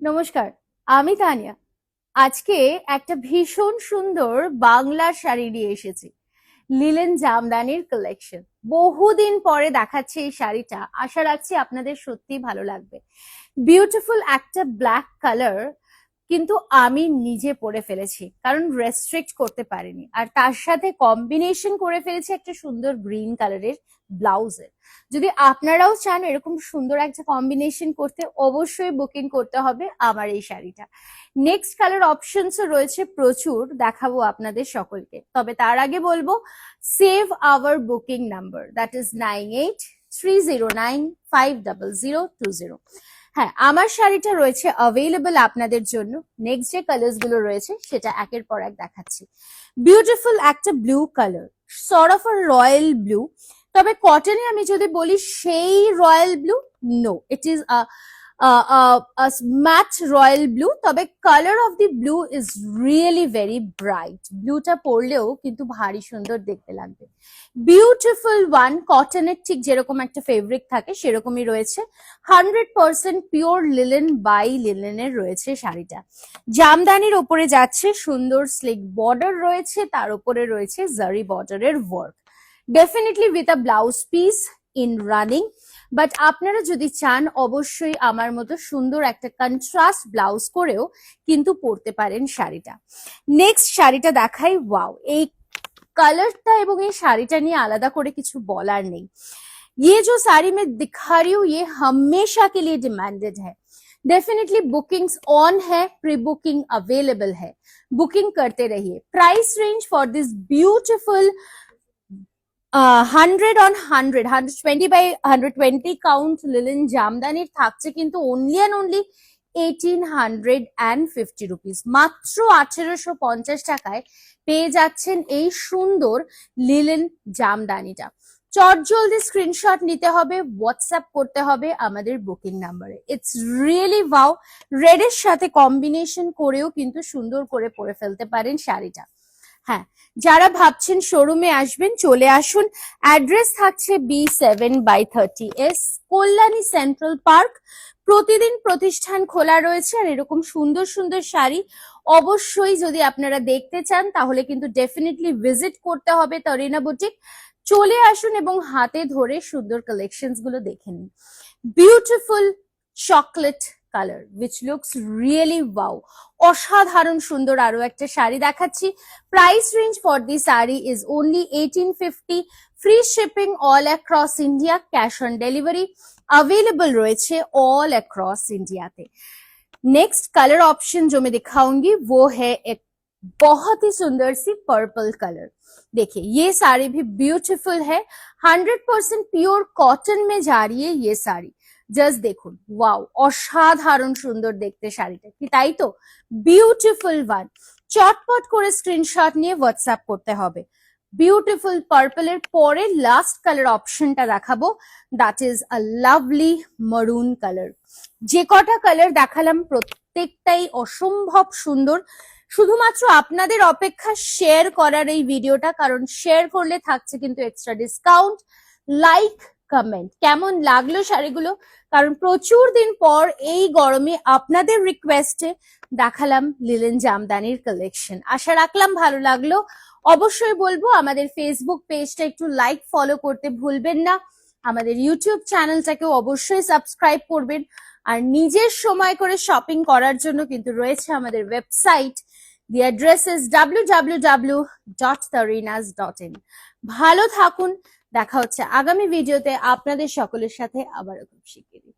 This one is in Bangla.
নমস্কার, আমি তানিয়া। আজকে একটা ভীষণ সুন্দর বাংলা শাড়ি নিয়ে এসেছি, লিলেন জামদানির কালেকশন। বহুদিন পরে দেখাচ্ছে এই শাড়িটা, আশা রাখছি আপনাদের সত্যি ভালো লাগবে। বিউটিফুল একটা ব্ল্যাক কালার, কিন্তু আমি নিজে পরে ফেলেছি কারণ রেস্ট্রিক্ট করতে পারিনি, আর তার সাথে কম্বিনেশন করে ফেলেছি একটা সুন্দর গ্রিন কালারের ব্লাউজের। যদি আপনারাও চান এরকম সুন্দর একটা কম্বিনেশন করতে, অবশ্যই বুকিং করতে হবে আমার এই শাড়িটা। নেক্সট কালার অপশনসও রয়েছে প্রচুর, দেখাবো আপনাদের সকলকে। তবে তার আগে বলবো, save our booking number, that is 9830950020। হ্যাঁ, আমার শাড়িটা রয়েছে অ্যাভেলেবল আপনাদের জন্য। নেক্সট যে কালার্স গুলো রয়েছে সেটা একের পর এক দেখাচ্ছি। বিউটিফুল একটা blue colour, sort of a royal blue. তবে কটনে আমি যদি বলি সেই royal blue, no, it is matte royal blue. তবে colour of the blue is really very bright. ব্লুটা পরলেও কিন্তু ভারী সুন্দর দেখতে লাগবে। বিউটিফুল ওয়ান, কটনের ঠিক যেরকম একটা ফেব্রিক থাকে সেরকমই রয়েছে। 100% পিওর লিলেন বাই লিলেনের রয়েছে শাড়িটা। জামদানির ওপরে যাচ্ছে, সুন্দর স্লিক বর্ডার রয়েছে, তার উপরে রয়েছে জারি বর্ডারের work. Definitely with a blouse piece in running. But আপনারা যদি চান অবশ্যই আমার মতো সুন্দর একটা কন্ট্রাস্ট ব্লাউজ করেও কিন্তু পরতে পারেন শাড়িটা। নেক্সট শাড়িটা দেখাই। ওয়াও, এই কালারটা এবং এই শাড়িটা নিয়ে আলাদা করে কিছু বলার নেই। ये जो साड़ी मैं दिखा रही हूँ ये हमेशा के लिए डिमांडेड है। डेफिनेटली बुकिंग्स ऑन है, प्री बुकिंग अवेलेबल है, बुकिंग करते रहिए। Price range for this beautiful 100 on 100, 120 by 120 count linen জামদানির থাকছে কিন্তু অনলি অ্যান্ড অনলি 1850 রুপিস। মাত্র 1850 টাকায় পেয়ে যাচ্ছেন এই সুন্দর লিলেন জামদানিটা। চটজলদি স্ক্রিনশট নিতে হবে, হোয়াটসঅ্যাপ করতে হবে আমাদের বুকিং নাম্বারে। It's really wow. রেডের সাথে কম্বিনেশন করেও কিন্তু সুন্দর করে পরে ফেলতে পারেন শাড়িটা। হ্যাঁ, যারা ভাবছেন শোরুমে আসবেন, চলে আসুন। অ্যাড্রেস থাকছে B7/30S, কল্যাণী সেন্ট্রাল পার্ক। প্রতিদিন প্রতিষ্ঠান খোলা রয়েছে, আর এরকম সুন্দর সুন্দর শাড়ি অবশ্যই যদি আপনারা দেখতে চান তাহলে কিন্তু ডেফিনেটলি ভিজিট করতে হবে তরিনা বুটিক। চলে আসুন এবং হাতে ধরে সুন্দর কালেকশনস গুলো দেখে নিন। Beautiful chocolate colour which looks really wow, অসাধারণ সুন্দর আরো একটা শাড়ি দেখাচ্ছি। Price range for this sari is only 1850, free shipping all across India, cash on delivery available রয়েছে ऑल अक्रॉस इंडियाতে। नेक्स्ट कलर ऑप्शन जो मैं दिखाऊंगी वो है एक बहुत ही सुंदर सी पर्पल कलर। देखिए ये साड़ी भी ब्यूटीफुल है, 100% प्योर कॉटन में जा रही है ये साड़ी। জাস্ট দেখুন, ওয়াও, অসাধারণ সুন্দর দেখতে শাড়িটা, কি তাই তো? Beautiful one. চটপট করে স্ক্রিনশট নিয়ে হোয়াটসঅ্যাপ করতে হবে। বিউটিফুল পার্পলের পরে লাস্ট কালার অপশনটা দেখাবো, দ্যাট ইজ আ লাভলি মারুন কালার। যে কটা কালার দেখালাম প্রত্যেকটাই অসম্ভব সুন্দর। শুধুমাত্র আপনাদের অপেক্ষা শেয়ার করার এই ভিডিওটা, কারণ শেয়ার করলে থাকছে কিন্তু এক্সট্রা ডিসকাউন্ট। লাইক, কমেন্ট, কেমন লাগলো শাড়িগুলো, কারণ প্রচুর দিন পর এই গরমে আপনাদের রিকোয়েস্টে দেখালাম লিলেন জামদানির কালেকশন। আশা রাখলাম ভালো লাগলো। অবশ্যই বলবো আমাদের ফেসবুক পেজটা একটু লাইক ফলো করতে ভুলবেন না, আমাদের ইউটিউব চ্যানেলটাকেও অবশ্যই সাবস্ক্রাইব করবেন। আর নিজের সময় করে শপিং করার জন্য কিন্তু রয়েছে আমাদের website, the address is www.tarinas.in। ভালো থাকুন, দেখা হচ্ছে আগামী ভিডিওতে আপনাদের সকলের সাথে আবারও খুব শিগগিরই।